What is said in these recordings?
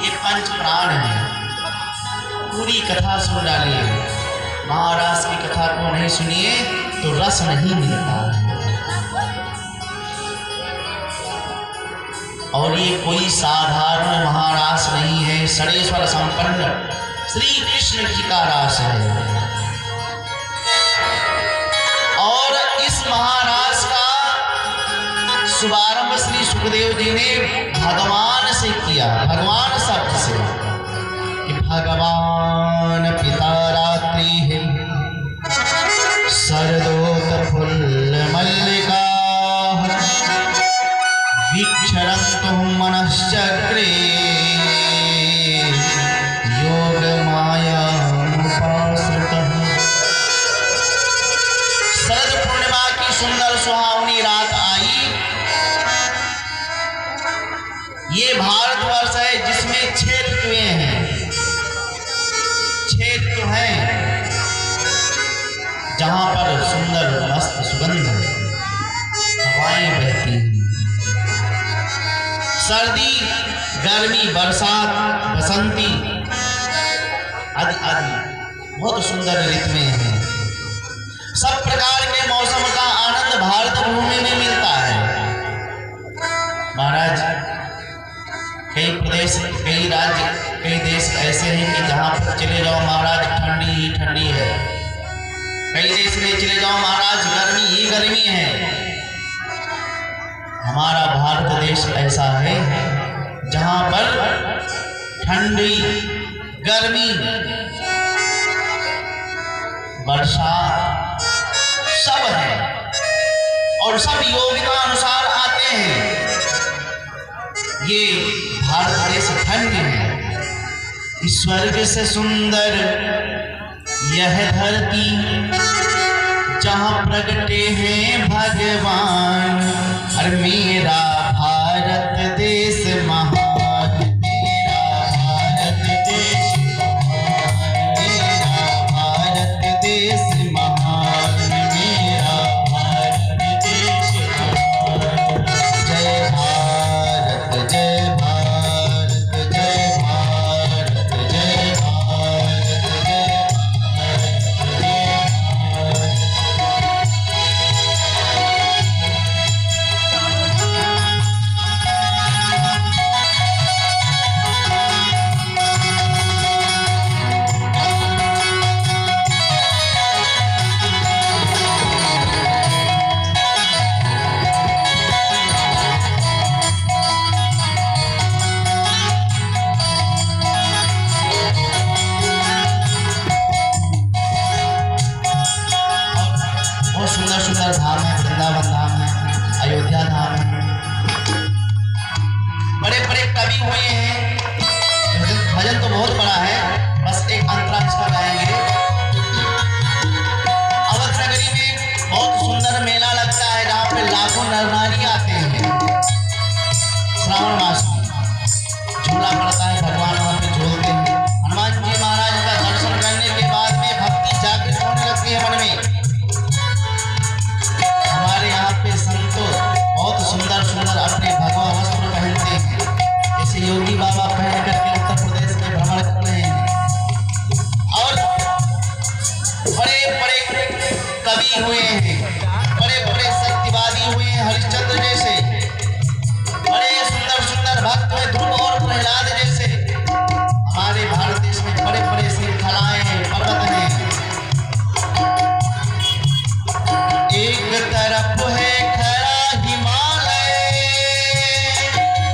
ये पंच प्राण हैं। पूरी कथा सुन डालिए। महाराष्ट्र की कथा को नहीं सुनिए तो रस नहीं मिलता। और ये कोई साधारण महाराष्ट्र नहीं है, षडेश्वर संपन्न श्री कृष्ण जी का रास है। और इस महारास का शुभारंभ श्री सुखदेव जी ने भगवान से किया। भगवान शब्द से कि भगवान पिता रात्रि है शरदोत फुल्ल मल्लिका वीक्षरन्तु मनश्चक्रे योग माया उपाश्रितः। शरद पूर्णिमा की सुंदर सुहावनी रात आई। ये भारतवर्ष है जिसमें 6 ऋतुएं हैं। 6 ऋतु हैं जहां पर सुंदर मस्त सुगंध हवाएं बहती हैं। सर्दी, गर्मी, बरसात, बसंती आदि आदि बहुत सुंदर ऋतुएं हैं। सब प्रकार के मौसम का आनंद भारत भूमि में मिलता है। महाराज, कई प्रदेश, कई राज्य, कई देश ऐसे हैं कि जहाँ पर चले जाओ महाराज ठंडी ही ठंडी है। कई देश में चले जाओ महाराज गर्मी ही गर्मी है। हमारा भारत देश ऐसा है जहां पर ठंडी, गर्मी, बरसात सब है और सब योग्यता अनुसार आते हैं। ये भारत देश धन्य है। स्वर्ग से सुंदर यह धरती जहाँ प्रगटे हैं भगवान। और मेरा भारत देश महान, मेरा भारत देश महान, मेरा भारत देश महान, मेरा भारत देश महान। जय भारत, जय भारत, जय भारत, जय भारत, जय सुंदर धाम है। वृंदावन धाम है, अयोध्या धाम है। बड़े बड़े कवि हुए हैं। भजन तो बहुत बड़ा है, बस एक अंतरा इसका गाएंगे। अवध नगरी में बहुत सुंदर मेला लगता है जहाँ पे लाखों नर नारी आते हैं। श्रावण मास में झूला पड़ता है, भगवान वहाँ पे झूलते हैं। हनुमान जी महाराज का दर्शन करने के बाद में भक्ति जागृत होने लगती है मन में। हमारे यहाँ पे संतो बहुत सुंदर सुंदर अपने भगवा वस्त्र पहनते हैं, जैसे योगी बाबा पहन करके उत्तर प्रदेश में भ्रमण कर रहे हैं। और बड़े बड़े कवि हुए हैं, बड़े बड़े सत्यवादी हुए हैं, हरिश्चंद्र जैसे। बड़े सुंदर सुंदर भक्त हुए, ध्रुव और प्रहलाद जैसे। हमारे भारत देश में बड़े बड़े श्रृंखलाएं हैं, पर्वत हैं। एक तरफ है खड़ा हिमालय,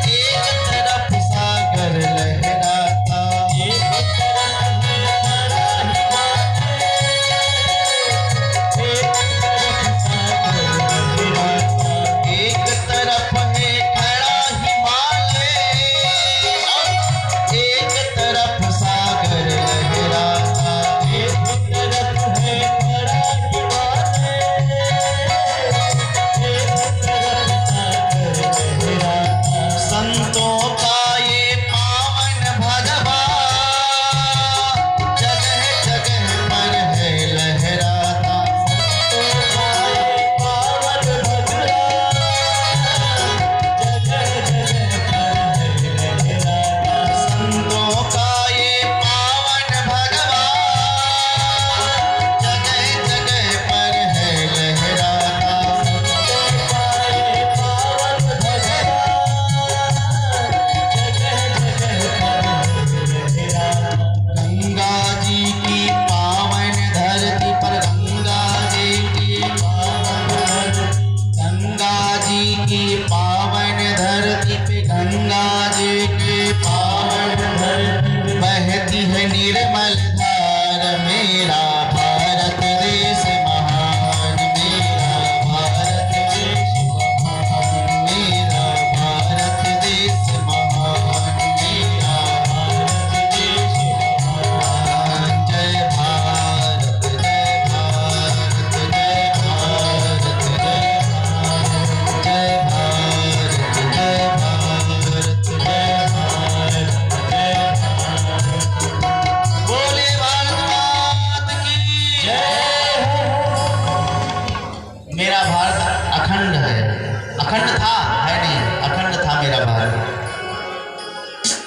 एक तरफ सागर लहराता। एक तरफ है खड़ा हिमालय, एक तरफ सागर लहराता। एक तरफ है खड़ा हिमालय और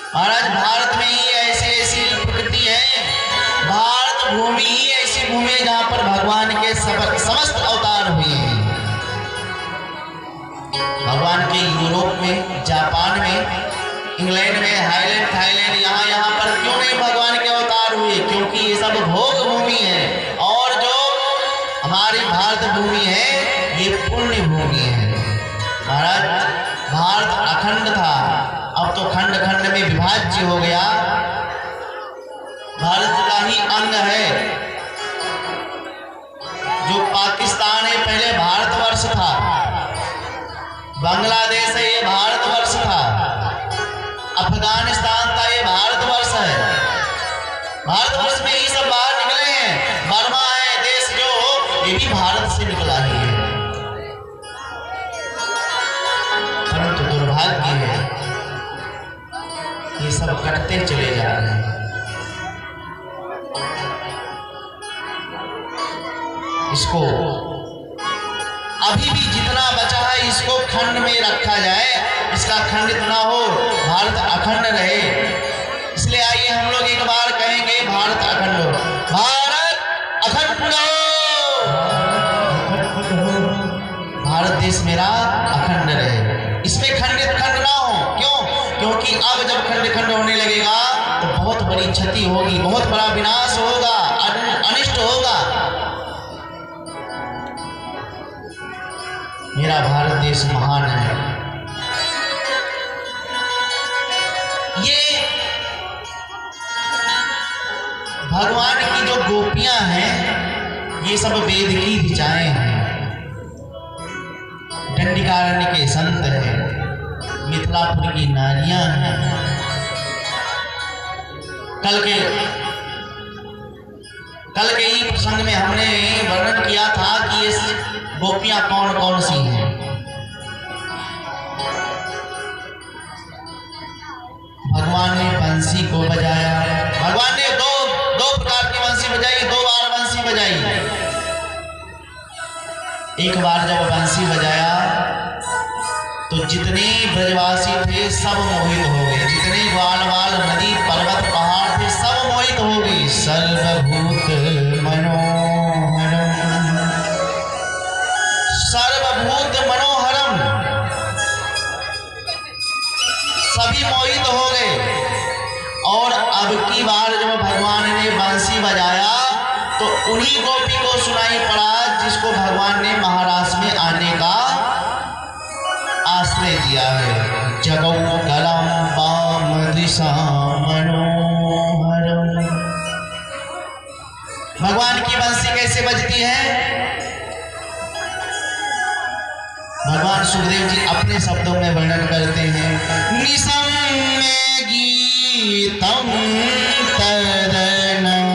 महाराज भारत में ही ऐसी ऐसी प्रकृति है, भारत भूमि ही ऐसी भूमि है जहां पर भगवान के समस्त अवतार हुए हैं। भगवान के यूरोप में, जापान में, इंग्लैंड में, हाईलैंड, थाईलैंड, यहाँ पर क्यों नहीं भगवान के अवतार हुए? क्योंकि ये सब भोग भूमि है, और जो हमारी भारत भूमि है ये पुण्य भूमि है। महाराज भारत अखंड था, अब तो खंड खंड में विभाज्य हो गया, भारत का ही अंग है। जो पाकिस्तान है पहले भारतवर्ष था, बांग्लादेश है ये भारतवर्ष था, अफगानिस्तान था ये भारतवर्ष है। भारतवर्ष में ही सब बाहर निकले हैं। बर्मा है देश जो, ये भी भारत से निकला ही है। परंतु दुर्भाग्य है ये सब कटते चले जा रहे हैं। इसको अभी भी जितना बचा है इसको खंड में रखा जाए, इसका खंडित ना हो, भारत अखंड रहे। इसलिए आइए हम लोग एक बार कहेंगे भारत अखंड हो, भारत अखंड हो, भारत देश मेरा अखंड रहे, इसमें खंडित खंड ना हो। क्यों? क्योंकि अब जब खंड खंड होने लगेगा तो बहुत बड़ी क्षति होगी, बहुत बड़ा विनाश होगा, अनिष्ट होगा। मेरा भारत देश महान है। ये भगवान की जो गोपियां हैं ये सब वेद की ऋचाएं हैं, दंडिकारण्य के संत हैं, मिथिलापुर की नारियां हैं। कल के ही प्रसंग में हमने वर्णन किया था कि ये गोपियां कौन कौन सी हैं। भगवान ने बंसी को बजाया, भगवान ने दो प्रकार की बंसी बजाई, 2 बार बंसी बजाई। एक बार जब बंसी बजाया तो जितने ब्रजवासी थे सब मोहित हो गए, जितने ग्वालवाल नदी पर्वत पहाड़ थे सब मोहित हो गए। सर्वभूत मनोहरम, सर्वभूत मनोहरम, सभी मोहित हो गए। और अब की बार जब भगवान ने बंसी बजाया तो उन्हीं गोपी को सुनाई पड़ा जिसको भगवान ने महाराष्ट्र में आने का आश्रय दिया है। जगौ कलम पाम दिशा मनोहरम। भगवान की बंसी कैसे बजती है? भगवान सुखदेव जी अपने शब्दों में वर्णन करते हैं। निशम में गीतम तदनं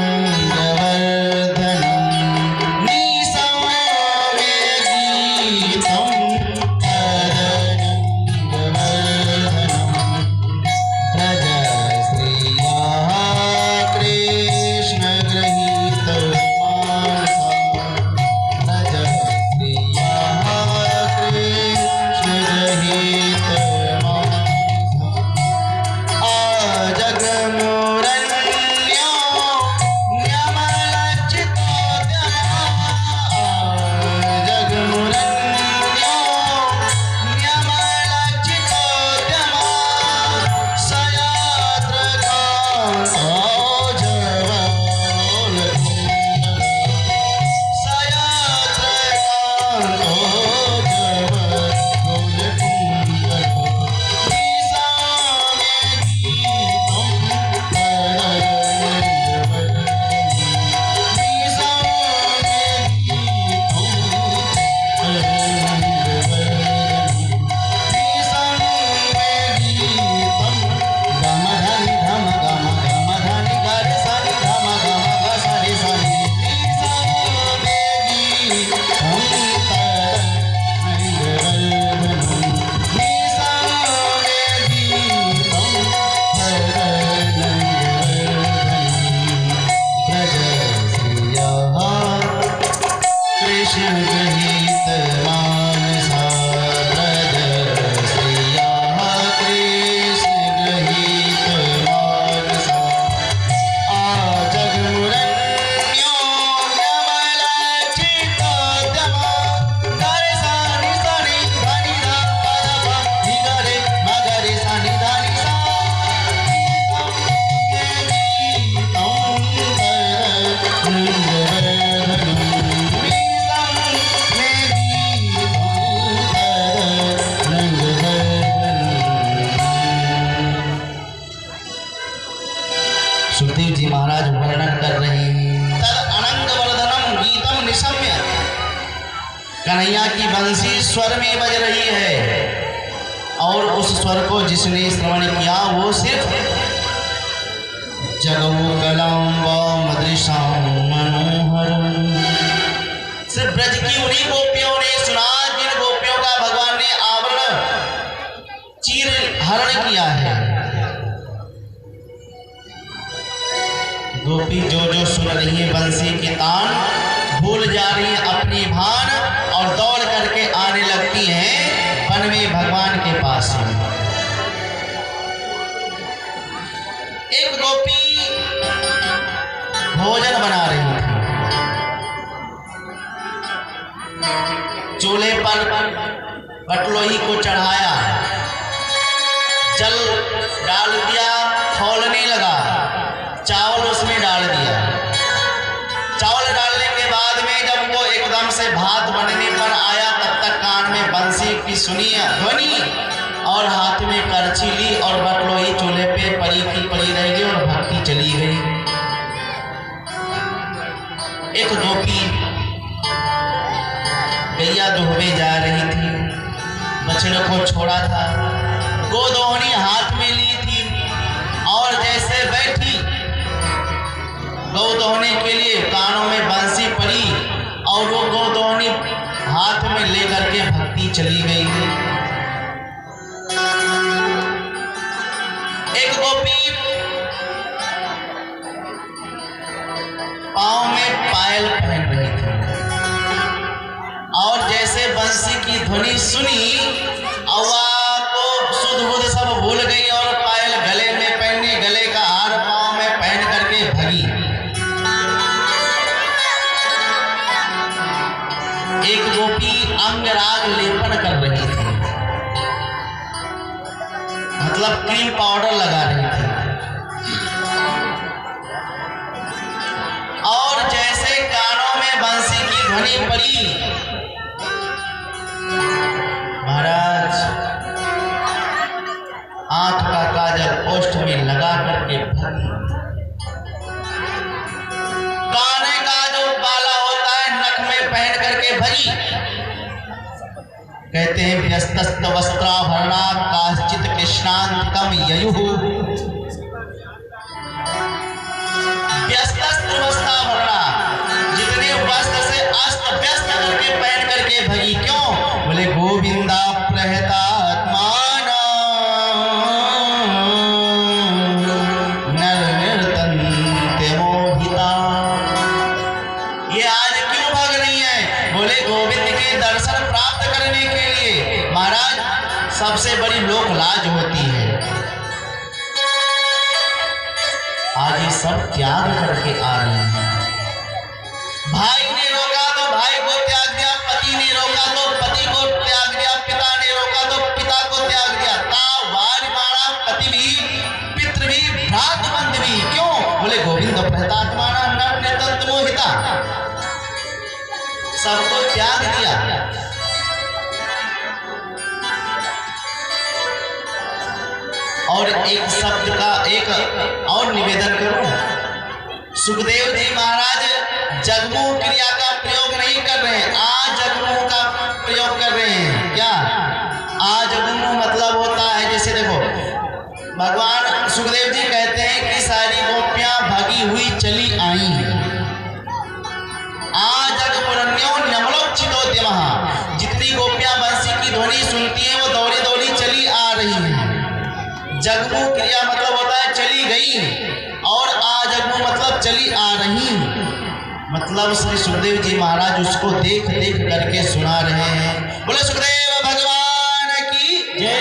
सुखदेव जी महाराज वर्णन कर रहे हैं। तद अनंग वर्धनम गीतम निशम्य, कन्हैया की बंसी स्वर में बज रही है और उस स्वर को जिसने श्रवण किया वो सिर्फ जगऊ कलम व मदृशाम मनोहर, सिर्फ ब्रज की उन्हीं गोपियों ने सुना जिन गोपियों का भगवान ने आवरण चीर हरण किया है। गोपी जो जो सुन रही है बंसी की तान, भूल जा रही है अपनी भान और दौड़ करके आने लगती हैं वन में भगवान के पास। एक गोपी भोजन बना रही थी, चूल्हे पर बटलोही को चढ़ाया, जल डाल दिया, खौलने लगा, चावल उसमें डाल दिया। चावल डालने के बाद में जब वो एकदम से भात बनने पर आया तब तक कान में बंसी की सुनी ध्वनि और हाथ में करछी ली और बटलोही चूल्हे पे पड़ी की पड़ी रह गई और भक्ति चली गई। एक गोपी गैया दुहवे जा रही थी, बछड़े को छोड़ा था, गोदोहनी हाथ में ली थी और जैसे बैठी गौ दोहने के लिए कानों में बंसी पड़ी और वो गौ दोहनी हाथ में लेकर के भक्ति चली गई। एक गोपी पांव में पायल पहन रही थी और जैसे बंसी की ध्वनि सुनी अवा को सुध बुध सब भूल गई और पायल गले में पहने, गले का हार पांव में पहन करके भगी। एक गोपी अंगराग लेपन कर रही थी, मतलब क्रीम पाउडर लगा रही थी और जैसे कानों में बंसी की ध्वनि पड़ी, महाराज आंख का काजल ओष्ठ में लगा करके भगी। काने का जो बाला होता है नख में पहन करके भगी। कहते हैं व्यस्तस्त वस्त्राभरणा काश्चित कृष्णांतकम ययुः, व्यस्तस्त वस्त्राभरणा, जितने वस्त्र से अस्त व्यस्त करके पहन करके भगी। क्यों? बोले गोविंदा प्रहतात्मान नर निर्तन्ते मोहिता। ये आज क्यों भाग रही है? बोले गोविंद के दर्शन प्राप्त करने के लिए। महाराज सबसे बड़ी लोक लाज होती है, आज ये सब त्याग करके आ रहे हैं। भाई ने रोका तो भाई को त्याग दिया, पति ने रोका तो पति को त्याग दिया, पिता ने रोका तो पिता को त्याग दिया। वार मारा पति भी, पितृ भी, भ्रात बंध भी। क्यों? बोले गोविंद प्रहतात्माना नर निर्तन्ते मोहिता, सबको त्याग दिया। और एक शब्द का एक और निवेदन करूं, सुखदेव जी महाराज जगमू क्रिया का प्रयोग नहीं कर रहे हैं, आजगमू का प्रयोग कर रहे हैं। क्या आजगमू मतलब होता है, जैसे देखो भगवान सुखदेव जी कहते हैं कि सारी गोपियां भागी हुई चली आई, आजगमुरन्यो न्यमलोचितोद्यमः, जितनी गोपियां बंसी की ध्वनि सुनती हैं वो दौड़ी दौड़ी चली आ रही हैं। जगमू क्रिया मतलब होता है चली गई और आजगमू मतलब चली आ रही, मतलब श्री सुखदेव जी महाराज उसको देख देख करके सुना रहे हैं। बोले सुखदेव भगवान की जय।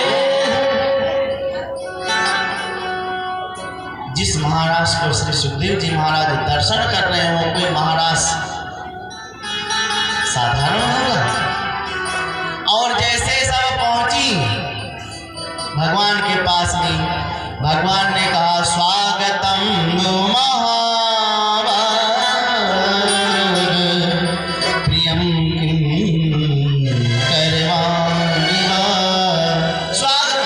जिस महाराज को श्री सुखदेव जी महाराज दर्शन कर रहे हैं वो कोई महाराज साधारण होगा। और जैसे सब पहुंची भगवान के पास में, भगवान ने कहा स्वागतम महाभाग प्रियम करवाणि स्वागत।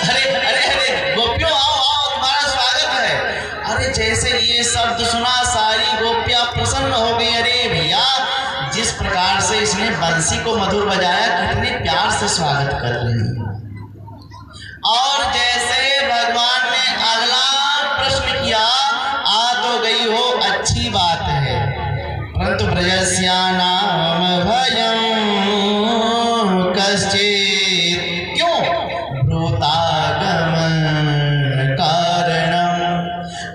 अरे अरे अरे गोपियों आओ आओ, तुम्हारा स्वागत है। अरे शब्द सुना सारी गोपियां प्रसन्न हो गई। अरे भैया, जिस प्रकार से इसने बंसी को मधुर बजाया, कितने प्यार से स्वागत कर रहे हैं। और जैसे भगवान ने अगला प्रश्न किया, आ तो गई हो, अच्छी बात है, परंतु ब्रजस्यानाम भयं कश्चित्, क्यों? ब्रूतागमन कारणम।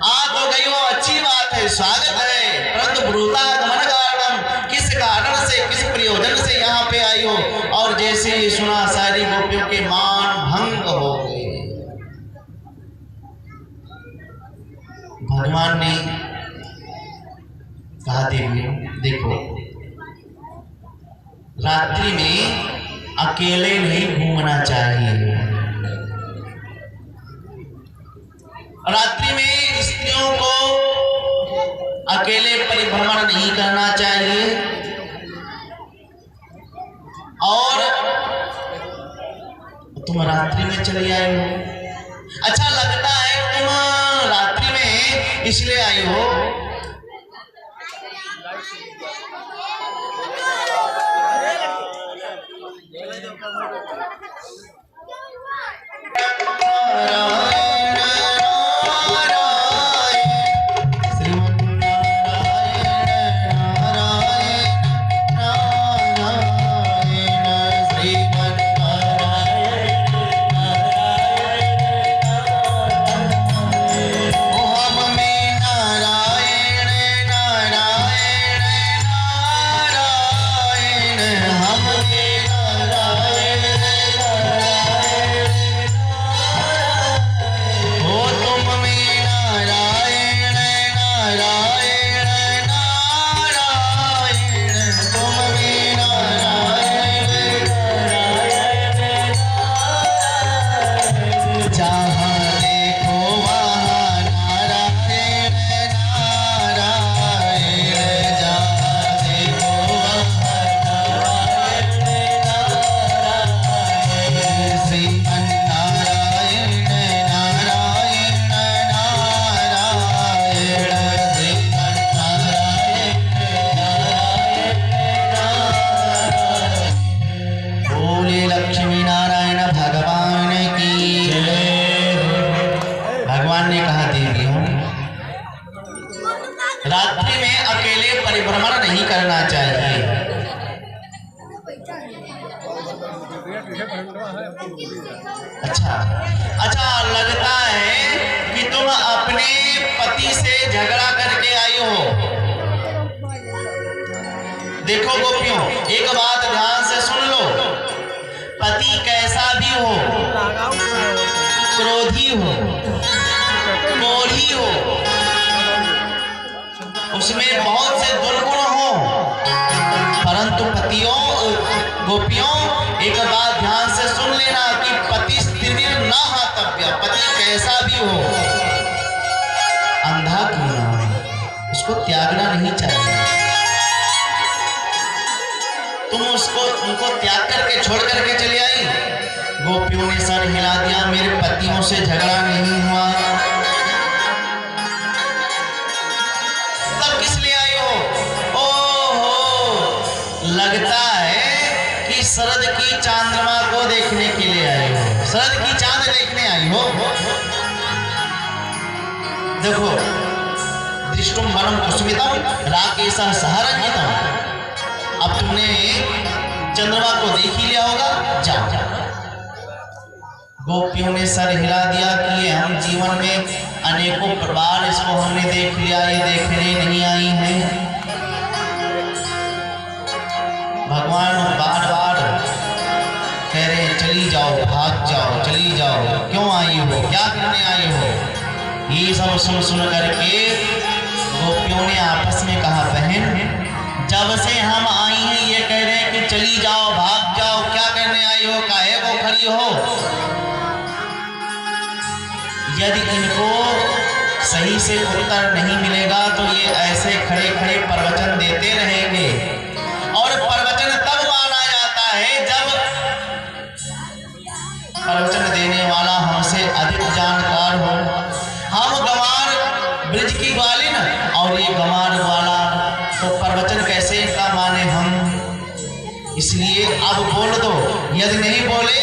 आ तो गई हो, अच्छी बात है, स्वागत है, परंतु ब्रूतागमन कारणम, किस कारण से, किस प्रयोजन से यहाँ पे आई हो? और जैसे ही सुना सारी गोपियों के मान भंग हो गए। भगवान ने कहा, देवी देखो, रात्रि में अकेले नहीं घूमना चाहिए, रात्रि में स्त्रियों को अकेले परिभ्रमण नहीं करना चाहिए। और तुम रात्रि में चली आई हो, अच्छा लगता है तुम रात्रि में इसलिए आई हो। रात्रि में अकेले परिभ्रमण नहीं करना चाहिए। अच्छा लगता है कि तुम अपने पति से झगड़ा करके आई हो। देखो गोपियों, एक बात ध्यान से सुन लो, पति कैसा भी हो, क्रोधी हो, मोही हो, उसमें बहुत से दुर्गुण हो, परंतु गोपियों एक बात ध्यान से सुन लेना कि पति स्त्री न हातव्य, पति कैसा भी हो, अंधा क्यों ना हो, उसको त्यागना नहीं चाहिए। तुम उनको त्याग करके छोड़ करके चली आई। गोपियों ने सर हिला दिया, मेरे पतियों से झगड़ा नहीं हुआ, तब किस लिए आई हो? ओहो, लगता है कि शरद की चांद्रमा को देखने के लिए आई हो, शरद की चांद देखने आई हो। देखो, दृष्टुम वनम कुसुमितम राकेशः सहरंजितम, अब तुमने चंद्रमा को देख ही लिया होगा, जाओ। गोपियों ने सर हिला दिया कि ये हम जीवन में अनेकों बार इसको हमने देख लिया, ये देखने नहीं आई हैं। भगवान बार बार कह रहे हैं चली जाओ, भाग जाओ, चली जाओ, क्यों आई हो, क्या करने आई हो? ये सब सुन सुन करके गोपियों ने आपस में कहा, बहन जब से हम आई हैं ये कह रहे हैं कि चली जाओ, भाग जाओ, क्या करने आई हो, काहे को खड़ी हो? यदि इनको सही से उत्तर नहीं मिलेगा तो ये ऐसे खड़े खड़े प्रवचन देते रहेंगे। और प्रवचन तब माना जाता है जब प्रवचन देने वाला हमसे अधिक जानकार हो। हम गंवार ब्रिज की ग्वालिन इसलिए अब बोल दो, यदि नहीं बोले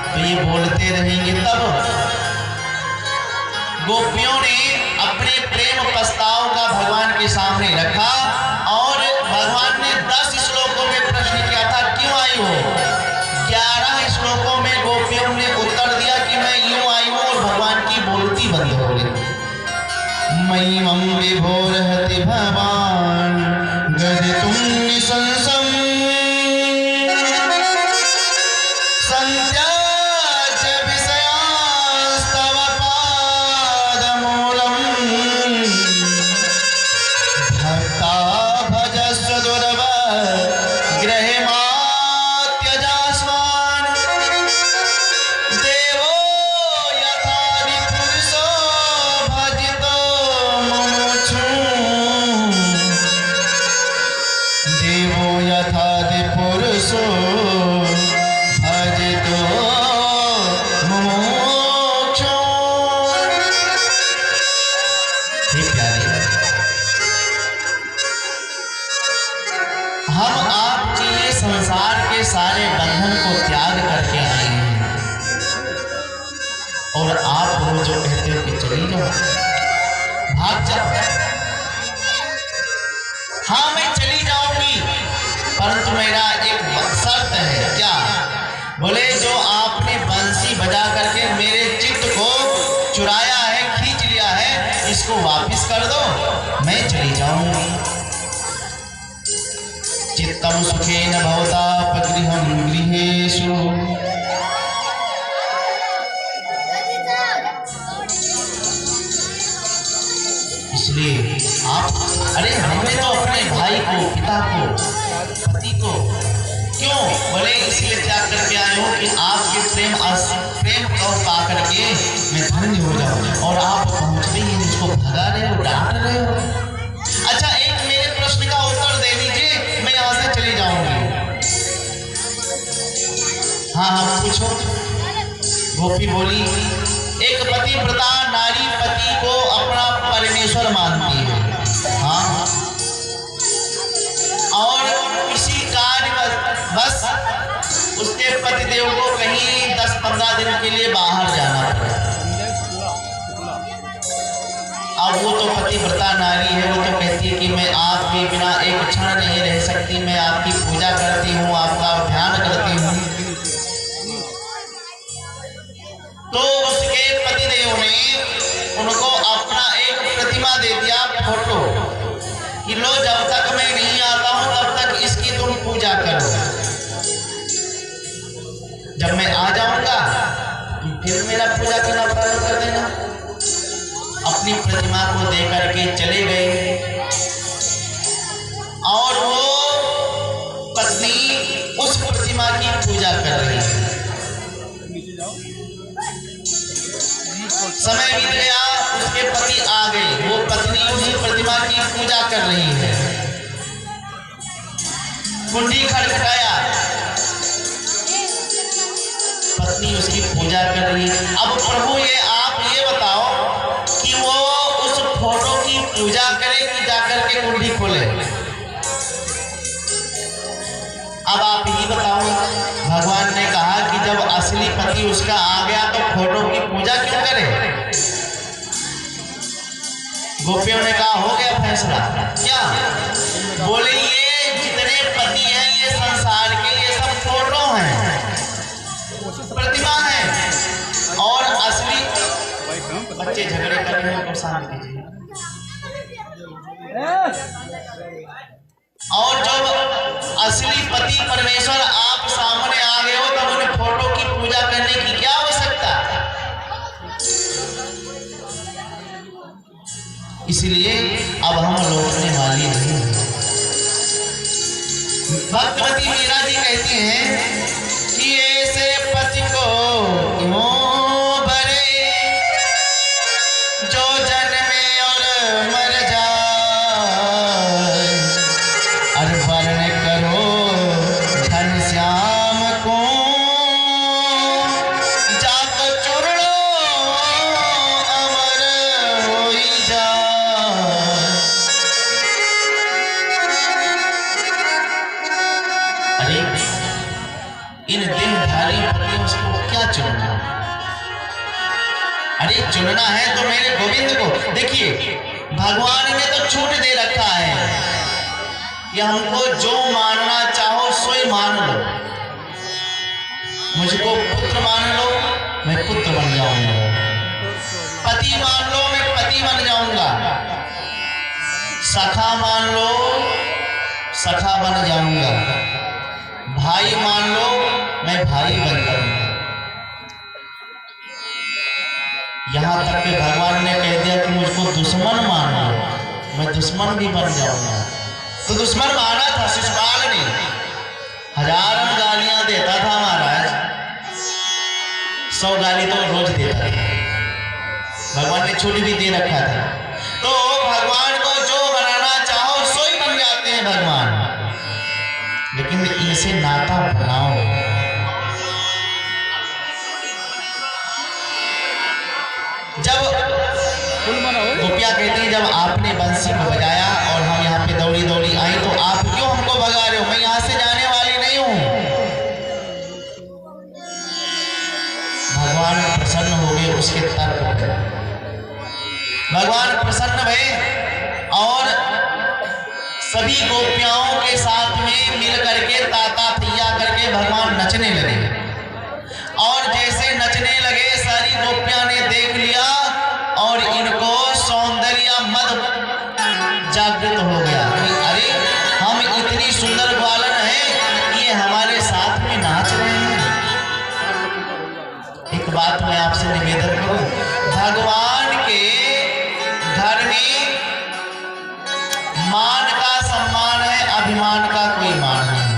तो ये बोलते रहेंगे। तब गोपियों ने अपने प्रेम प्रस्ताव का भगवान के सामने रखा और भगवान ने 10 श्लोकों में प्रश्न किया था, क्यों आई हो? 11 श्लोकों में गोपियों ने उत्तर दिया कि मैं यूं आई हूं, और भगवान की बोलती बंद हो गई। मयि मम विभोरहति भवान गदितुं निशंसम् संत्याज्य विषयांस्तव पादमूलम् भक्ता भजस्व दुर्वग्रहमात्यजास्मान् देवो यथादिपुरुषो भजितो मुमुक्षु देवो यथादिपुरुषो भजितो मुमुक्षु। हे प्यारे, हम आपके लिए संसार के सारे बंधन को त्याग करके आए हैं, और आप वो जो कहते हो कि चली जाओ, भाग जाओ। हाँ, मैं चली जाऊंगी, परंतु मेरा एक शर्त है। क्या? बोले जो आपने बंसी बजा करके मेरे चित्त को चुराया है, खींच लिया है, इसको वापस कर दो, मैं चली जाऊंगी। चित्तम सुखेन भवतापगृहं गृहेषु इसलिए आप, अरे हमने तो अपने भाई को, पिता को, पति को, क्यों? बोले इसलिए त्याग करके आए हो कि आपके प्रेम को पा करके मैं धन्य हो जाऊं, और आप पहुंचते ही मुझको भगा रहे हो, डांट रहे हो। अच्छा, एक मेरे प्रश्न का उत्तर दे दीजिए, मैं यहाँ से चली जाऊंगी। हाँ हाँ, पूछो। गोपी बोली, एक पतिव्रता नारी पति को अपना परमेश्वर मानती है, हाँ, और इसी कार्य बस उसके पतिदेव को कहीं 10-15 दिन के लिए बाहर जाना पड़ा। अब वो तो पतिव्रता नारी है, वो तो कहती है कि मैं आपके बिना एक क्षण नहीं रह सकती, मैं आपकी पूजा करती हूँ, आपका ध्यान करती हूँ। तो उसके पतिदेव ने उनको अपना एक प्रतिमा दे दिया, फोटो, कि लो जब तक मैं नहीं आता हूं तब तक इसकी तुम पूजा करो, जब मैं आ जाऊंगा तुम फिर मेरा पूजा करना प्रारंभ कर देना। अपनी प्रतिमा को देकर के चले गए, और वो पत्नी उस प्रतिमा की पूजा कर रही है। समय बीत गया, उसके पति आ गए, वो पत्नी उसी प्रतिमा की पूजा कर रही है। कुंडी खटखटाया, पत्नी उसकी पूजा कर रही है। अब प्रभु आप ये बताओ कि वो उस फोटो की पूजा करे कि जाकर के कुंडी खोले? अब आप ही बताओ। भगवान ने कहा कि जब असली पति उसका आ गया तो फोटो की पूजा क्यों करे? गोपियों ने कहा हो गया फैसला। क्या? बोले ये जितने पति हैं ये संसार के, ये सब फोटो हैं, प्रतिमा है, और असली बच्चे झगड़े कर रहे हैं, शांत कीजिए। और जब असली पति परमेश्वर आप सामने आ गए हो तब उन्हें फोटो की पूजा करने की क्या आवश्यकता? इसलिए अब हम लौटने वाले नहीं। भक्तवती मीरा जी कहती हैं कि ऐसे पति को क्यों भरे जो जन्मे और मर जाए, अर्पण करो घनश्याम को जाकर चूर्ण अमर होई जाए। चुनना है तो मेरे गोविंद को। देखिए भगवान ने तो छूट दे रखा है कि हमको जो मानना चाहो सो ही मान लो। मुझको पुत्र मान लो, मैं पुत्र बन जाऊंगा। पति मान लो, मैं पति बन जाऊंगा। सखा मान लो, सखा बन जाऊंगा। भाई मान लो, मैं भाई बन जाऊंगा। यहां तक कि भगवान ने कह दिया कि मुझको दुश्मन मान लो, मैं दुश्मन भी बन जाऊंगा। तो दुश्मन माना था शिशुपाल ने, हजारों गालियां देता था महाराज, 100 गाली तो रोज देता था। भगवान ने छूट भी दे रखा था। तो भगवान को जो बनाना चाहो सो ही बन जाते हैं भगवान, लेकिन इनसे नाता बनाओ। जब गोपियां कहती हैं जब आपने बंसी को बजाया और हम यहाँ पे दौड़ी दौड़ी आई तो आप क्यों हमको भगा रहे हो, मैं यहाँ से जाने वाली नहीं हूँ। भगवान प्रसन्न हो गए उसके तर्क पर। भगवान प्रसन्न भये और सभी गोपियाओं के साथ में मिल करके ताता थैया करके भगवान नचने लगे। और जैसे नचने लगे सारी गोपियां ने देख लिया और इनको सौंदर्य मद जागृत हो गया कि अरे हम इतनी सुंदर ग्वालन हैं, ये हमारे साथ में नाच रहे हैं। एक बात मैं आपसे निवेदन करूं, भगवान के घर में मान का सम्मान है, अभिमान का कोई मान नहीं है।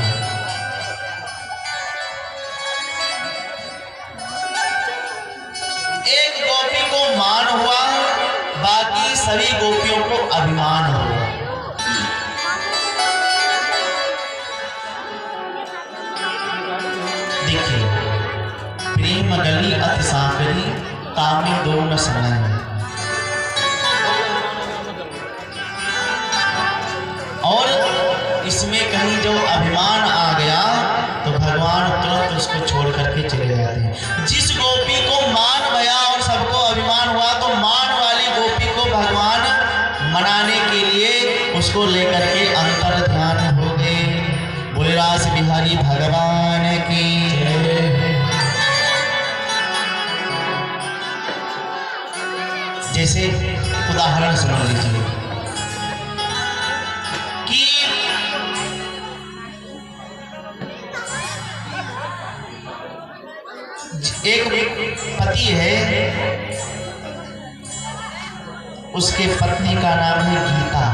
एक गोपी को मान हुआ, बाकी सभी गोपियों को अभिमान हुआ। देखिए प्रेम गली अति सांकरी, तामे दो न समय। और इसमें कहीं जो अभिमान आ गया तो भगवान तुरंत उसको छोड़ करके चले जाते हैं। जिस गोपी को मान भया और सबको अभिमान हुआ तो मान वाली गोपी को भगवान मनाने के लिए उसको लेकर के अंतर ध्यान हो गए। बोले रास बिहारी भगवान की। जैसे उदाहरण सुन लीजिए कि एक पति है, उसके पत्नी का नाम है गीता।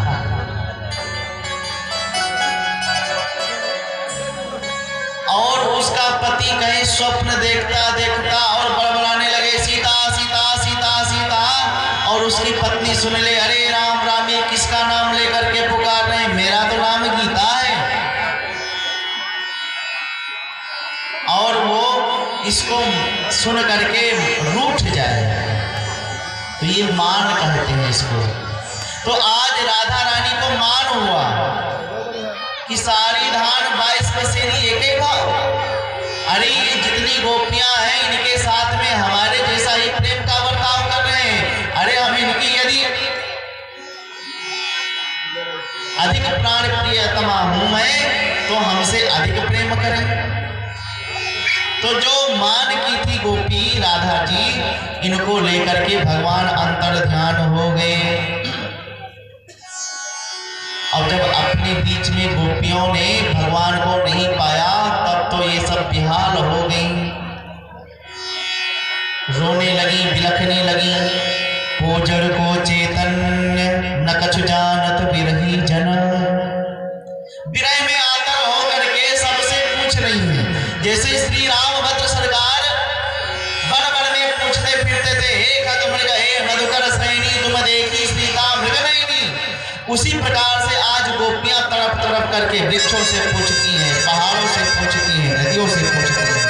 और उसका पति कहीं स्वप्न देखता देखता और बड़बड़ाने लगे सीता सीता सीता सीता, और उसकी पत्नी सुन ले अरे राम राम, ये किसका नाम लेकर के पुकार रहे हैं, मेरा तो नाम गीता है। और वो इसको सुन करके रूठ जाए तो ये मान कहते हैं इसको। तो आज राधा रानी को मान हुआ कि सारी धान 22 पसेरी एक ही भाव। अरे ये जितनी गोपियां हैं इनके साथ में हमारे जैसा ही प्रेम का बर्ताव कर रहे हैं। अरे हम इनकी यदि अधिक प्राण प्रियतमा हूं मैं तो हमसे अधिक प्रेम करें। तो जो मान की थी गोपी राधा जी, इनको लेकर के भगवान अंतर ध्यान हो गए। और जब अपने बीच में गोपियों ने भगवान को नहीं पाया तब तो ये सब बेहाल हो गई, रोने लगी, बिलखने लगी। पोजड़ को चैतन्य न कछु जानत बिरही जन। विरह में आतर होकर के सबसे पूछ रही है, जैसे श्री रामभद्र सरकार बन बन में पूछते फिरते थे, हे खत मृग हे मधुकर श्रेणी तुम देखी सीता मृगनयनी। उसी प्रकार से आज गोपियां तड़प तड़प करके वृक्षों से पूछती हैं, पहाड़ों से पूछती हैं, नदियों से पूछती हैं।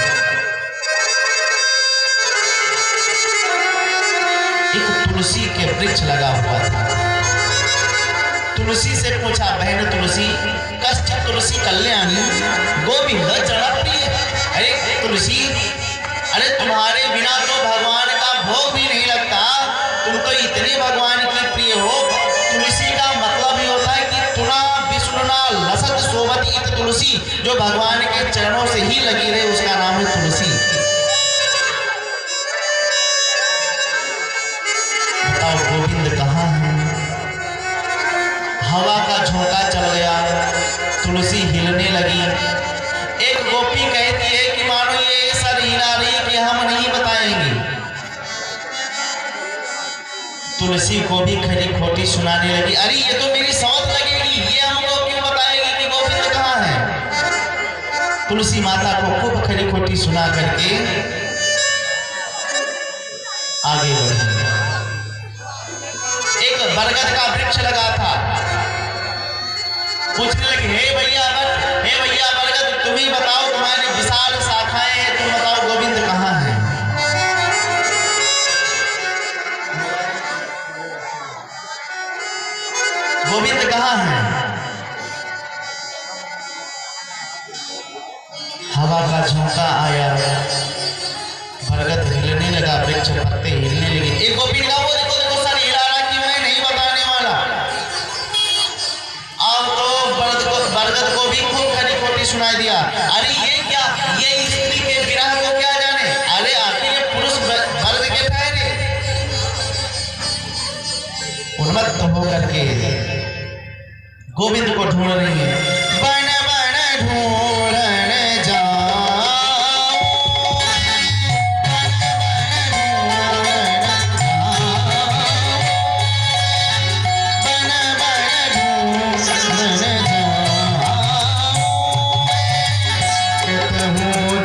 एक तुलसी के वृक्ष लगा हुआ था, तुलसी से पूछा बहन तुलसी कश्चित तुलसी कल्याणी गोविंद चरण प्रिय। अरे तुलसी अरे तुम्हारे बिना तो भगवान का भोग भी नहीं लगता, तुम तो इतने भगवान की प्रिय हो। तुलसी का मतलब ही होता है कि तुना विष्णुना लसत सोबत इत तुलसी, जो भगवान के चरणों से ही लगी रहे उसका नाम है तुलसी। बताओ गोविंद कहाँ है? हवा का झोंका चल गया, तुलसी हिलने लगी। एक गोपी कहती है कि मानो ये सर हिला रही कि हम नहीं बताएंगे। तुलसी को भी खरी खोटी सुनाने लगी, अरे ये तो मेरी सौत लगेगी, ये हमको क्यों बताएगी कि गोविंद कहाँ है। तुलसी माता को खूब खरी खोटी सुना करके आगे बढ़ी। एक बरगद का वृक्ष लगा था, पूछने लगे, हे भैया बरगद, तुम ही बताओ, तुम्हारी विशाल शाखाएं हैं, तुम बताओ गोविंद कहाँ है। गोविंद कहाँ है? हवा का झोंका आया, बरगद हिलने लगा, वृक्ष पत्ते हिलने लगे। एक गोपी ने कहा, वो देखो देखो सर हिला रहा कि मैं नहीं बताने वाला। अब तो बरगद को भी खूब खरी खोटी सुनाई दिया, अरे ये क्या, ये स्त्री के विरह को क्या जाने, अरे आखिर ये पुरुष वर्ग के ठहरे। उन्मत्त होकर के गोविंद को ढूंढ रही है। बन बन ढूंढने जाओ,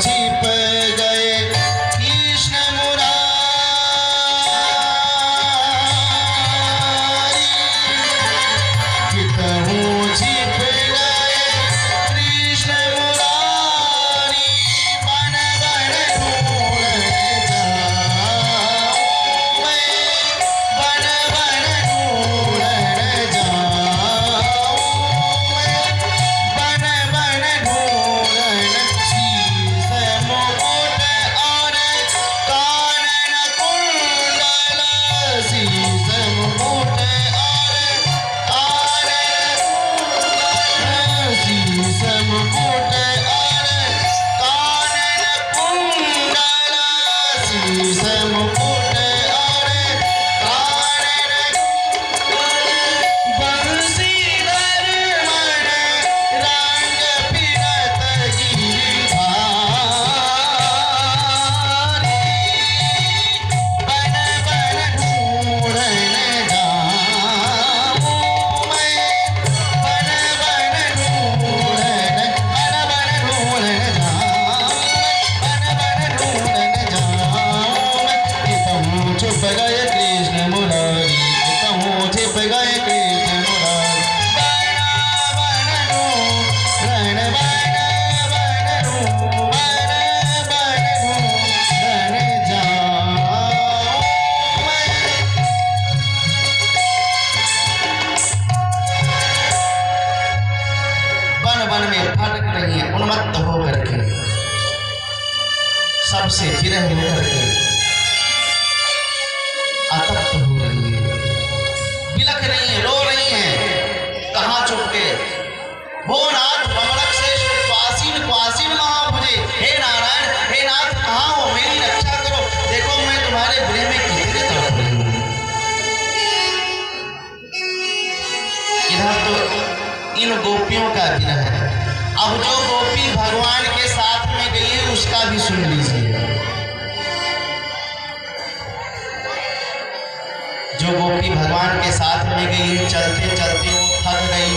छिप गए कृष्ण मुरारी, कितहु छिप गए कृष्ण मुरारी, बन बन ढूंढने जाऊं मैं, बन बन ढूंढने जाऊं मैं, बन बन ढूंढने मुकुट और कानन कुंडल, शीश मुकुट और कानन कुंडल, शीश मुकुट और कानन कुंडल, शीश मुकुट और कानन कुंडल, बंसीधर मन रंग फिरत गिरधारी, बन बन ढूंढने जाऊं मैं, बन बन ढूंढने जाऊं, बन बन ढूंढने जाऊं मैं, कितहु छुप गए कृष्ण मुरारी, कितहु छिप गए कृष्ण मुरारी, बन बन ढूंढने, बन बन ढूंढने जाऊं मैं। वन वन में भटक रही है उन्मत्त होकर के, सबसे विरह होकर के आतप्त हो रही है, बिलख रही है, रो रही है। कहाँ चुपके हो नाथ, बमड़क से क्वासीन क्वासीन महाभुजे, हे नारायण, हे नाथ कहाँ हो, मेरी रक्षा करो, देखो मैं तुम्हारे विरह में कितने तड़प रही हूँ। इधर तो इन गोपियों का विरह है। अब जो गोपी भगवान के साथ में गई है उसका भी सुन लीजिए। जो गोपी भगवान के साथ में गई, चलते चलते वो थक गई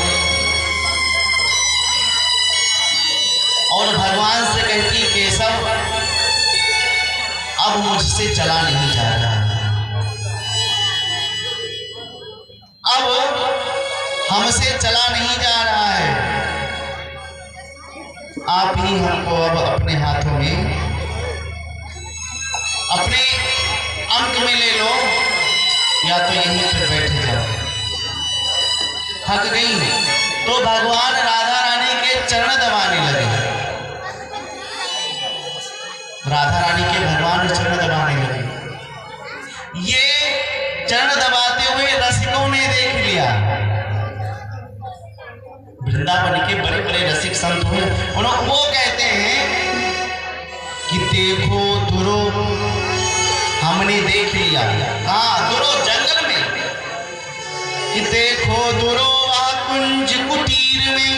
और भगवान से कहती, केशव अब मुझसे चला नहीं जा रहा, अब हमसे चला नहीं जा रहा है, आप ही हमको अब अपने हाथों में, अपने अंक में ले लो, या तो यहीं पर बैठ जाओ। थक गई तो भगवान राधा रानी के चरण दबाने लगे। राधा रानी के भगवान चरण दबाने लगे। ये चरण दबाते हुए रसिकों ने देख लिया। वृंदावन के बड़े बड़े रसिक संत हुए, उन्होंने वो कहते हैं कि देखो दुरो, हमने देख लिया। हाँ, दुरो जंगल में, कि देखो दुरो कुंज कुटीर में,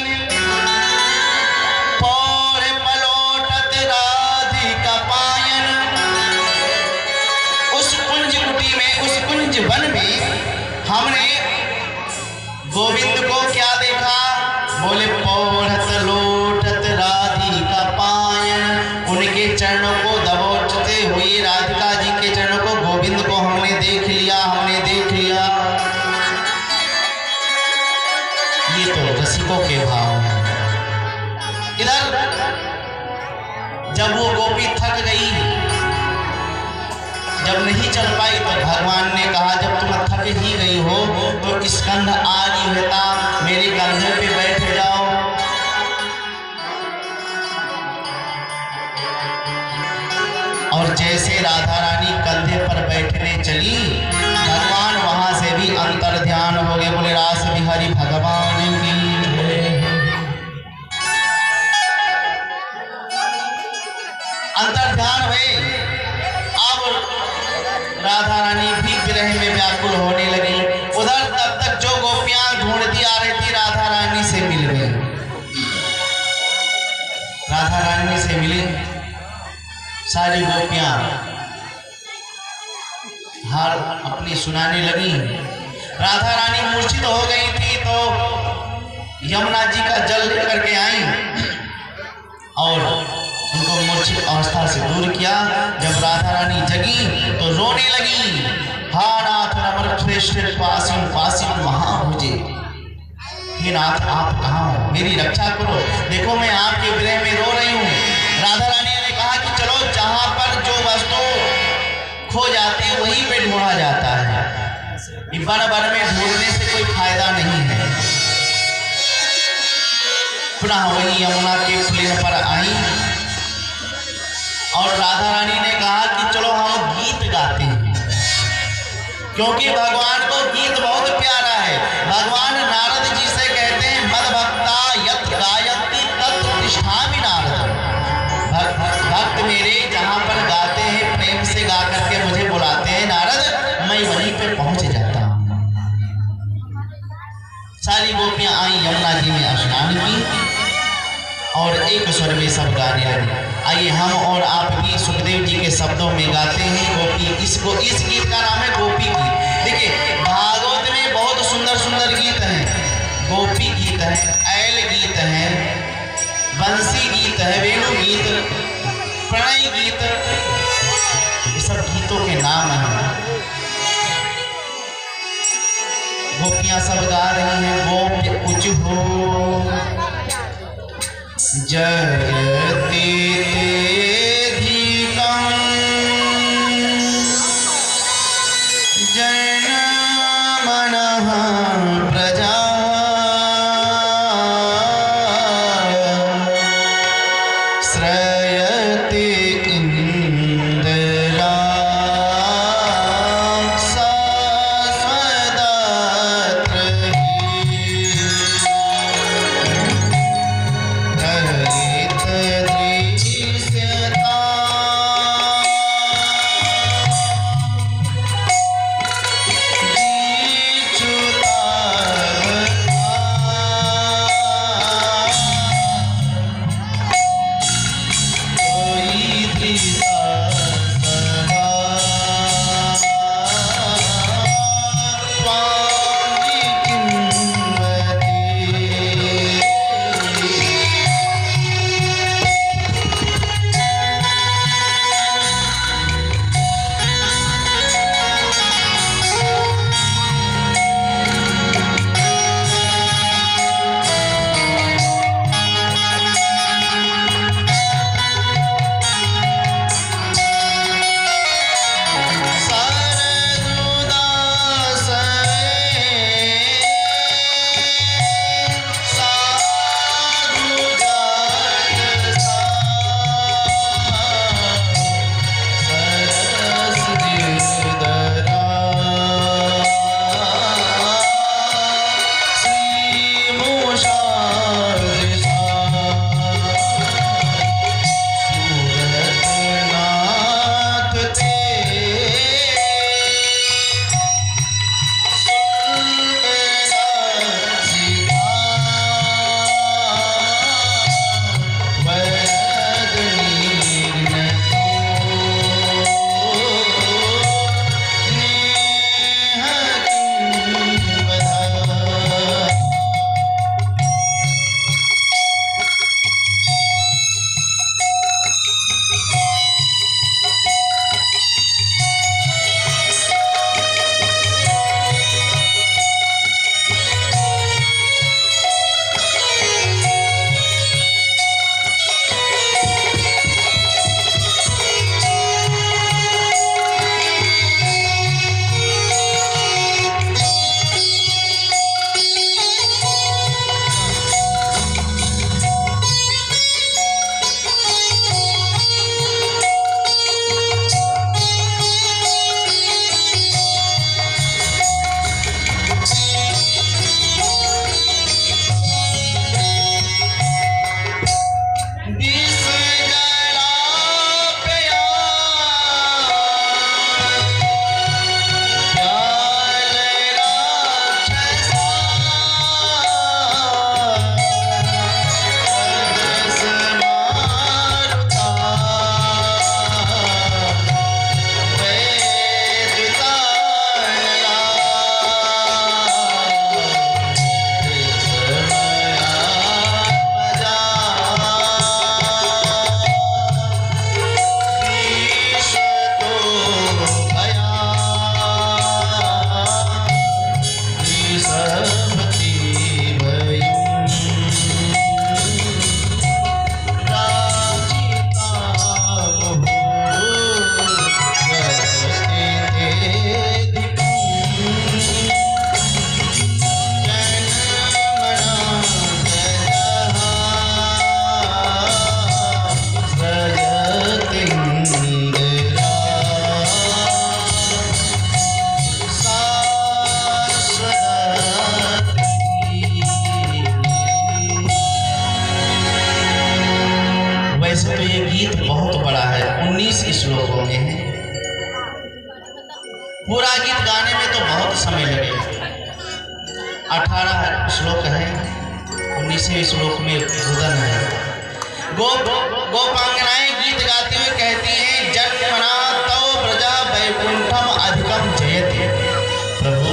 पौर पलोटत राधिका पायन। उस कुंज कुटी में, उस कुंज वन में हमने गोविंद को क्या देखा? बोले पौढ़त लोटत राधिका पायन। उनके चरणों को दबोचते हुए राधिका जी के चरणों को, गोविंद को हमने देख लिया, हमने देख लिया। ये तो रसिकों के भाव हैं। इधर जब वो गोपी थक गई, जब नहीं चल पाई, तो भगवान ने कहा जब तुम थक ही गई हो तो स्कंद आदि होता, मेरे कंधे पे बैठ जाओ। और जैसे राधा रानी कंधे पर बैठने चली, भगवान वहां से भी अंतर ध्यान हो गए। बोले रास बिहारी भगवान की। अंतर ध्यान हुए। अब राधा रानी भी विरह में व्याकुल होने लगी। उधर तब तक जो गोपियां ढूंढती आ रही थी, राधा रानी से मिल गई। राधा रानी से मिली सारी गोपियां हाल अपनी सुनाने लगी। राधा रानी मूर्छित हो गई थी, तो यमुना जी का जल लेकर के आई और उनको मूर्छित अवस्था से दूर किया। जब राधा रानी जगी तो रोने लगी। हा नाथ नमर श्रेष्ठ पासिम पासिम महाभुजे। हे नाथ, आप कहाँ हो? मेरी रक्षा करो। देखो मैं आपके विरह में रो रही हूँ। राधा रानी ने कहा कि चलो, जहाँ पर जो वस्तु खो जाती है वहीं पे ढूंढा जाता है। वन वन में ढूंढने से कोई फायदा नहीं है। पुनः वही यमुना के पुलिन पर आई और राधा रानी ने कहा कि चलो हम गीत गाते हैं, क्योंकि भगवान को गीत बहुत प्यारा है। भगवान नारद जी से कहते हैं मद भक्ता यत् गायति तत् प्रतिष्ठामि नारद। भक्त मेरे जहाँ पर गाते हैं, प्रेम से गा करके मुझे बुलाते हैं नारद, मैं वहीं पे पहुंच जाता हूँ। सारी गोपियां आई, यमुना जी में स्नान की और एक स्वर में सब गाने लगे। आइए हम और आप भी सुखदेव जी के शब्दों में गाते हैं गोपी। इस गीत का नाम है गोपी गीत। देखिए भागवत में बहुत सुंदर सुंदर गीत हैं। गोपी गीत है, ऐल गीत है, बंसी गीत है, वेणु गीत, प्रणय गीत, ये सब गीतों के नाम हैं। गोपियां सब गा रही हैं। गोप्य कुछ हो जयते तेधिकं जन मनः प्रजा श्रयते इंद्रा समय लगे। 18 श्लोक है, 19वें श्लोक में रुदन है। गोपांगनाएं गीत गाती हुए कहती हैं, जन्मना तव ब्रजा वैकुंठम अधिकम जयते। प्रभु,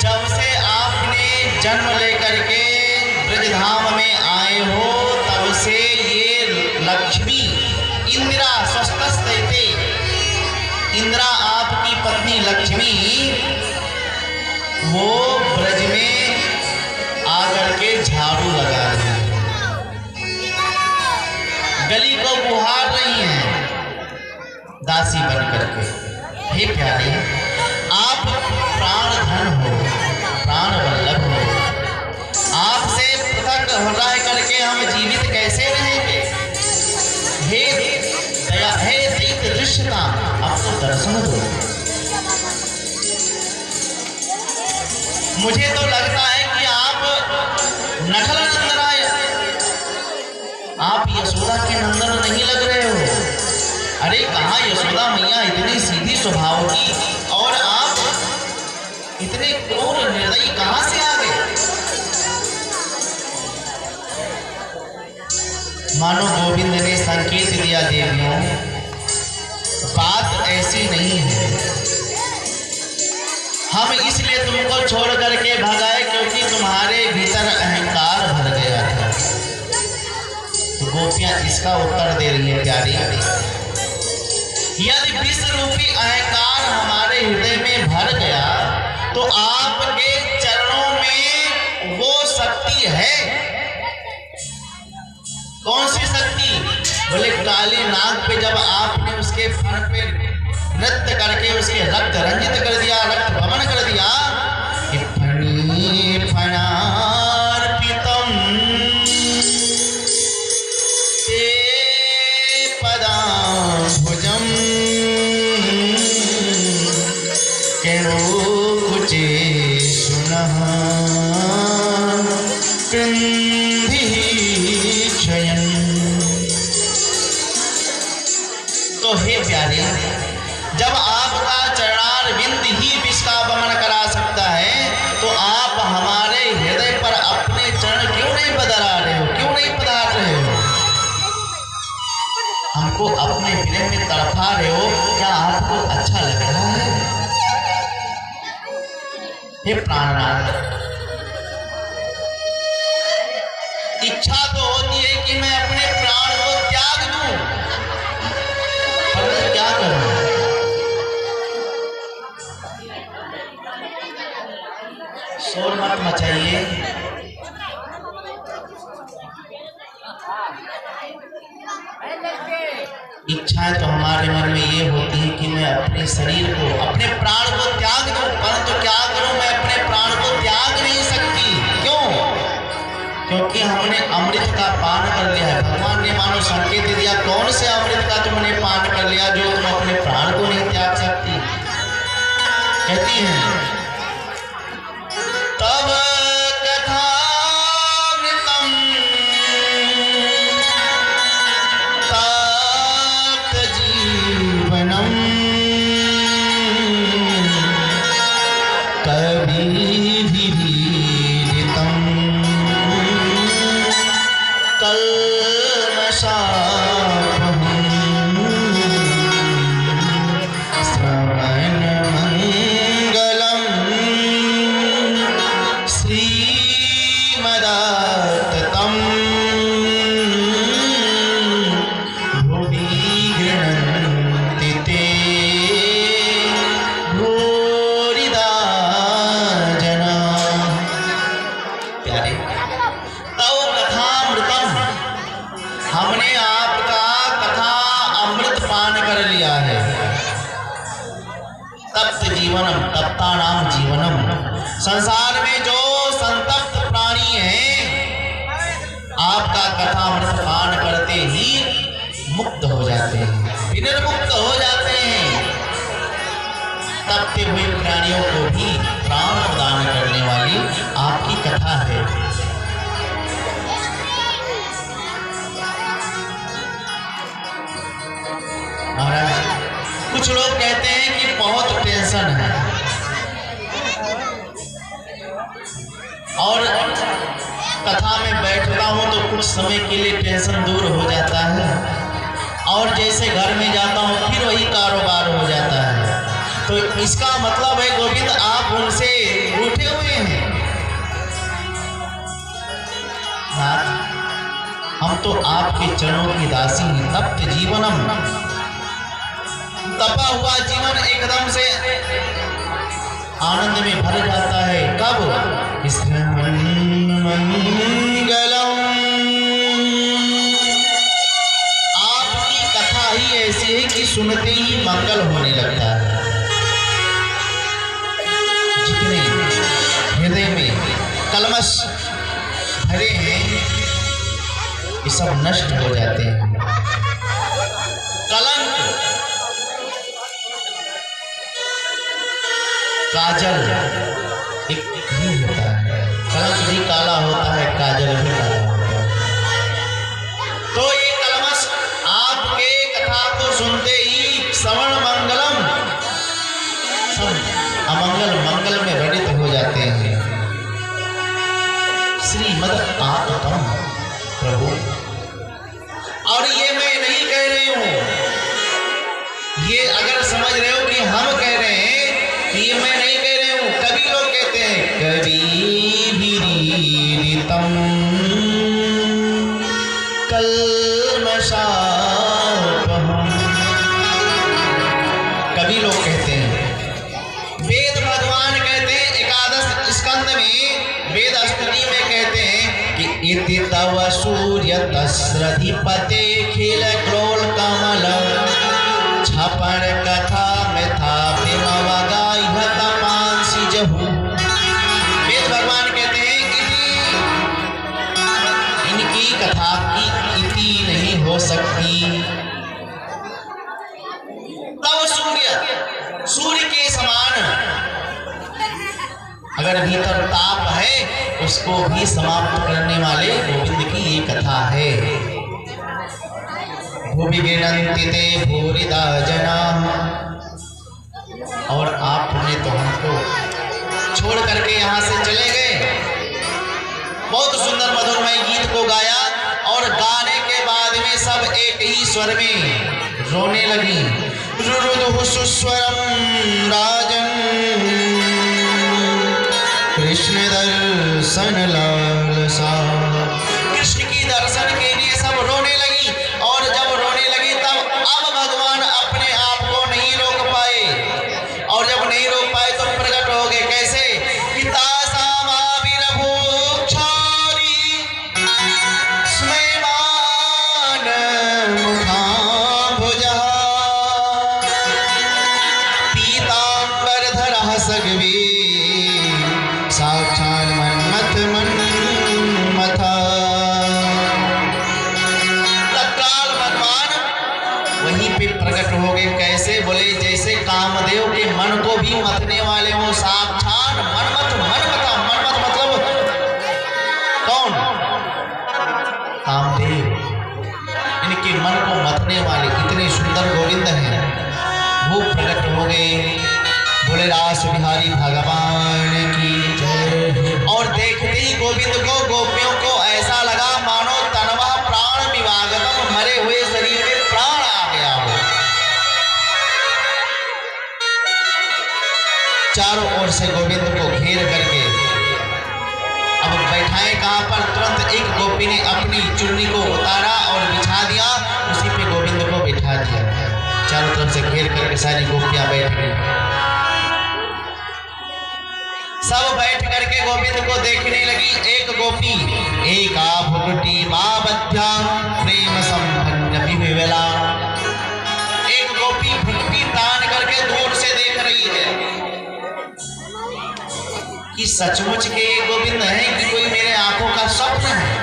जब से आपने जन्म लेकर के ब्रजधाम में आए हो, तब से ये लक्ष्मी इंदिरा स्वस्थस्ते, इंदिरा आपकी पत्नी लक्ष्मी वो ब्रज में आकर के झाड़ू लगा रही है, गली को बुहार रही हैं दासी बन करके। हे प्यारे, आप प्राण धन हो, प्राण वल्लभ हो, आपसे पृथक रह करके हम जीवित कैसे रहेंगे। हे दया, हे दैत्य दृश्यता, आपको दर्शन दो। मुझे तो लगता है कि आप नखल नंदन आए, आप यशोदा के नंदन नहीं लग रहे हो। अरे कहाँ यशोदा मैया इतनी सीधी स्वभाव की, और आप इतने क्रूर निर्दयी कहाँ से आ गए। मानो गोविंद ने संकेत दिया, देवियों बात ऐसी नहीं है, हम इसलिए तुमको छोड़ करके भगाए क्योंकि तुम्हारे भीतर अहंकार भर गया था। तो गोपियां इसका उत्तर दे रही है, प्यारी, यदि विष रूपी अहंकार हमारे हृदय में भर गया तो आपके चरणों में वो शक्ति है। कौन सी शक्ति? बोले काली नाग पे जब आपने उसके फन पे नृत्य करके उसके रक्त रंजित कर दिया, रक्त भमन कर दिया, फणी फणार्पितम ते पदाम्बुजम केणोकुचे सुनः कृन्धिः क्षयन्। तो हे प्यारे, जब आपका चरणारविंद ही विष का वमन करा सकता है, तो आप हमारे हृदय पर अपने चरण क्यों नहीं बदला रहे हो, क्यों नहीं पधार रहे हो, हमको अपने विनय में तड़पा रहे हो। क्या आपको अच्छा लग रहा है? हे प्राणनाथ, इच्छा तो होती है कि मैं अपने प्राण को त्याग दूं, पर क्या करूं? शोर मत मचाइए। इच्छाएं तो हमारे मन में ये होती है कि मैं अपने शरीर को, अपने प्राण को त्याग दूं, परंतु क्या करूं, मैं अपने प्राण को त्याग नहीं सकती। क्यों? क्योंकि हमने अमृत का पान कर लिया है। भगवान ने मानो संकेत दिया, कौन से अमृत का तुमने पान कर लिया जो तुम अपने प्राण को नहीं त्याग सकती। कहती हैं, तब कथामृतम तात जीवनम कविभिरीडितम कल्मषापहम् श्रवणमङ्गलम् श्रीमदाततं भुवि गृह्णन्ति ते भूरिदा जना। प्यारे, तव कथामृतम, हमने आपका कथा अमृत पान कर लिया है। तप्त जीवनम, तप्ता नाम जीवनम, संसार में जो संतप्त प्राणी हैं, आपका कथा अमृत पान करते ही मुक्त हो जाते हैं, विनिर्मुक्त हो जाते हैं। तपते हुए प्राणियों को भी प्राण प्रदान करने वाली आपकी कथा है। महाराज, कुछ लोग कहते हैं कि बहुत टेंशन है और कथा में बैठता हूँ तो कुछ समय के लिए टेंशन दूर हो जाता है और जैसे घर में जाता हूँ फिर वही कारोबार हो जाता है। तो इसका मतलब है गोविंद आप उनसे रूठे हुए हैं। हम तो आपके चरणों की दासी हैं। तप्त जीवनम, तपा हुआ जीवन एकदम से आनंद में भर जाता है। कब? मंगलम, आपकी कथा ही ऐसी है कि सुनते ही मंगल होने लगता है। जितने हृदय में कलमश भरे हैं ये सब नष्ट हो जाते हैं। कलंक, काजल एक ही होता है। कलंक भी काला होता है, काजल भी काला होता है। तो ये कलमश आपके कथा को सुनते ही श्रवण मंगलम, सब अमंगल मंगल में घटित हो जाते हैं। श्रीमद आत्मम प्रभु, और ये मैं नहीं कह रही हूं, ये अगर समझ रहे हो कि हम कह रहे हैं, ये मैं नहीं कह रही हूं। कभी लोग कहते हैं कबीरितम कल्मषापहम्, कभी लोग कहते हैं। वेद भगवान कहते हैं एकादश स्कंद में, वेद अष्टमी में कहते हैं कि इति तव सूर्य दशरथिपते खिल क्रोल कमल छपण कथा में था मानसी जहू। वेद भगवान कहते हैं इनकी कथा की इति नहीं हो सकती। तव सूर्य, सूर्य के समान अगर भीतर ताप है उसको भी समाप्त करने वाले गोविंद की ये कथा है। भूमि गृणन्ति ते भूरिदा जना, और आपने तो हमको छोड़ करके यहाँ से चले गए। बहुत सुंदर मधुरमय गीत को गाया और गाने के बाद में सब एक ही स्वर में रोने लगी। रुरुदुः सुस्वरम राजन कृष्ण दर्शन लालसा, कृष्ण की दर्शन के लिए सब रोने लगी। और जब रोने लगी तब अब भगवान अपने आप को नहीं रोक पाए, और जब नहीं रोक पाए तो प्रकट हो गए। कैसे? पिता साक्षात मन्मथ मन्मथा। तत्काल भगवान वहीं पे प्रकट हो गए। कैसे? बोले जैसे कामदेव के मन को भी मथने वाले हो, साक्षात मन्मथ मन्मथा। मन्मथ मतलब कौन? कामदेव, इनके मन को मथने वाले इतने सुंदर गोविंद हैं, वो प्रकट हो गए। बोले रास बिहारी भगवान की जय। और देखते ही गोविंद को, गोपियों को ऐसा लगा मानो तनवा प्राण विभागतम, मरे हुए शरीर में प्राण आ गया हो। चारों ओर से गोविंद को घेर करके अब बैठाए कहां पर? तुरंत एक गोपी ने अपनी चुन्नी को उतारा और बिछा दिया, उसी पे गोविंद को बिठा दिया। चारों तरफ से घेर करके सारी गोपियां बैठ गई। सब बैठ करके गोविंद को देखने लगी। एक गोपी एका भुकुटी माबध्या प्रेम संपन्न विवेला, एक गोपी भुकुटी तान करके दूर से देख रही है कि सचमुच के गोविंद है कि कोई मेरे आंखों का स्वप्न है।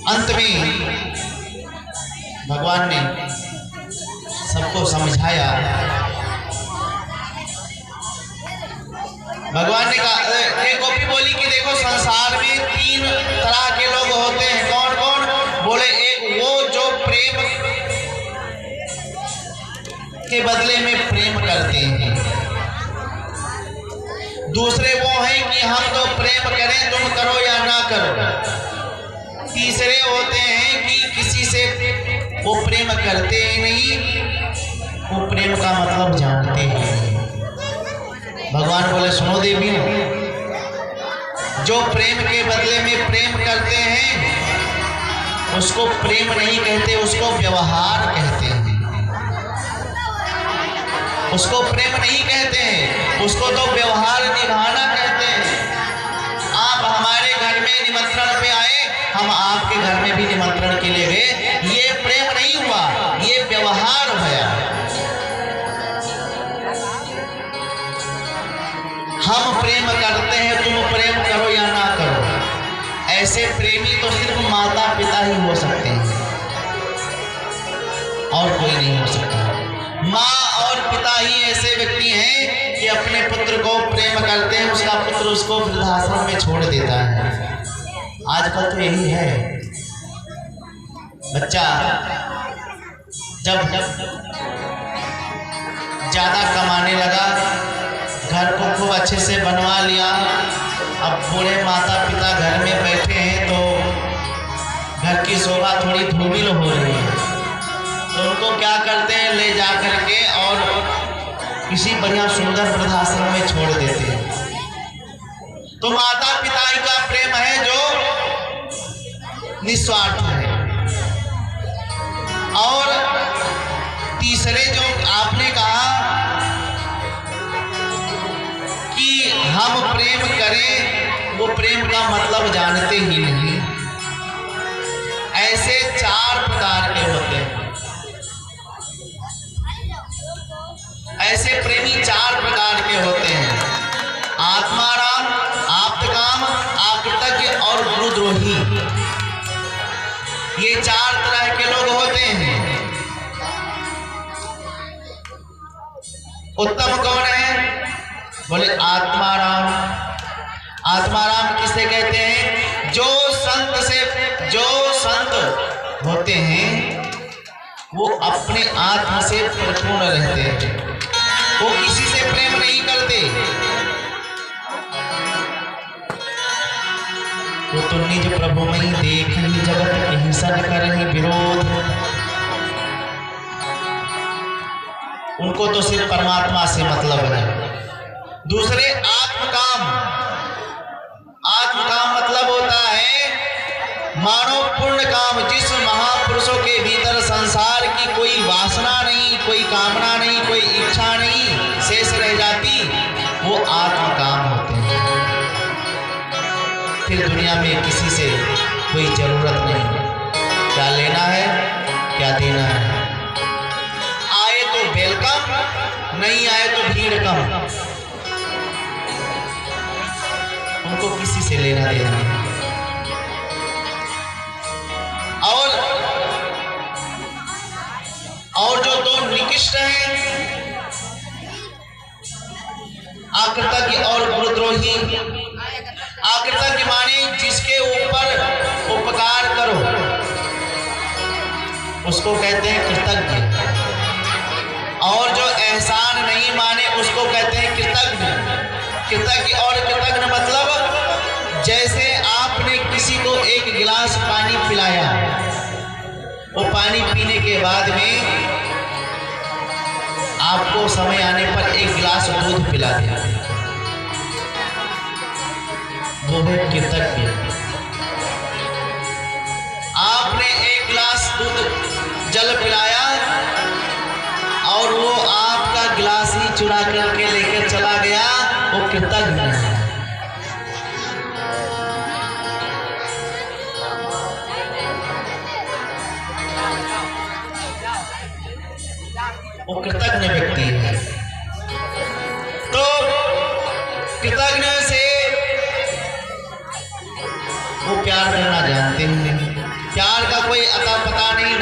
अंत में भगवान ने सबको समझाया। भगवान ने कहा, एक गोपी बोली कि देखो संसार में तीन तरह के लोग होते हैं। कौन कौन? बोले एक वो जो प्रेम इसके बदले में प्रेम करते हैं। दूसरे वो हैं कि हम तो प्रेम करें, तुम करो या ना करो। तीसरे होते हैं कि किसी से वो प्रेम करते ही नहीं, वो प्रेम का मतलब जानते हैं। भगवान बोले सुनो देवियों, जो प्रेम के बदले में प्रेम करते हैं उसको प्रेम नहीं कहते, उसको व्यवहार कहते हैं। उसको प्रेम नहीं कहते हैं, उसको तो व्यवहार निभाना कहते हैं। आप हमारे घर में निमंत्रण पे आए, हम आपके घर में भी निमंत्रण के लिए गए, ये प्रेम नहीं हुआ, ये व्यवहार हुआ। हम प्रेम करते हैं, तुम प्रेम करो या ना करो। ऐसे प्रेमी तो सिर्फ माता पिता ही हो सकते हैं, और कोई नहीं हो सकता। माँ और पिता ही ऐसे व्यक्ति हैं कि अपने पुत्र को प्रेम करते हैं, उसका पुत्र उसको वृद्धाश्रम में छोड़ देता है। आजकल तो यही है। बच्चा जब ज्यादा कमाने लगा, घर को खूब अच्छे से बनवा लिया, अब बूढ़े माता पिता घर में बैठे हैं तो घर की शोभा थोड़ी धूमिल हो रही है, तो उनको क्या करते हैं, ले जा करके और किसी बढ़िया सुंदर वृद्धाश्रम में छोड़ देते हैं। तो माता पिता का प्रेम है जो निस्वार्थ है। और तीसरे जो आपने कहा कि हम प्रेम करें, वो प्रेम का मतलब जानते ही नहीं। ऐसे 4 प्रकार के होते हैं। ऐसे प्रेमी 4 प्रकार के होते हैं। आत्माराम, आप्तकाम, आकृतज्ञ और गुरुद्रोही। ये 4 तरह के लोग होते हैं। उत्तम कौन है? बोले आत्माराम। आत्माराम किसे कहते हैं? जो संत होते हैं वो अपने आत्मा से परिपूर्ण रहते हैं, वो किसी से प्रेम नहीं करते। वो तो निज प्रभु में ही देख ही जगत के हिंसन कर ही विरोध। उनको तो सिर्फ परमात्मा से मतलब है। दूसरे आत्मकाम। आत्मकाम मतलब होता है मानव पूर्ण काम। जिस महापुरुषों के भीतर संसार की कोई वासना नहीं, कोई कामना नहीं, कोई इच्छा नहीं शेष रह जाती, वो आत्मकाम होते हैं। फिर दुनिया में किसी से कोई जरूरत नहीं, क्या लेना है क्या देना है। आए तो वेलकम, नहीं आए तो भीड़ कम। उनको किसी से लेना देना नहीं। और जो 2 निकृष्ट हैं, आकृतज्ञ और गुरुद्रोही। आकृतज्ञ माने जिसके ऊपर उपकार करो उसको कहते हैं कृतज्ञ, और जो एहसान नहीं माने उसको कहते हैं कृतज्ञ। कृतज्ञ और कृतज्ञ मतलब जैसे आपने किसी को 1 गिलास पानी पिलाया, वो पानी पीने के बाद में आपको समय आने पर 1 गिलास दूध पिला दिया, वो है कृतज्ञ। आपने 1 गिलास दूध जल पिलाया और वो आपका गिलास ही चुरा करके लेकर चला गया, वो कृतज्ञ है। वो कृतज्ञ व्यक्ति है। तो कृतज्ञ से वो प्यार करना जानते हैं। प्यार का कोई अता पता नहीं,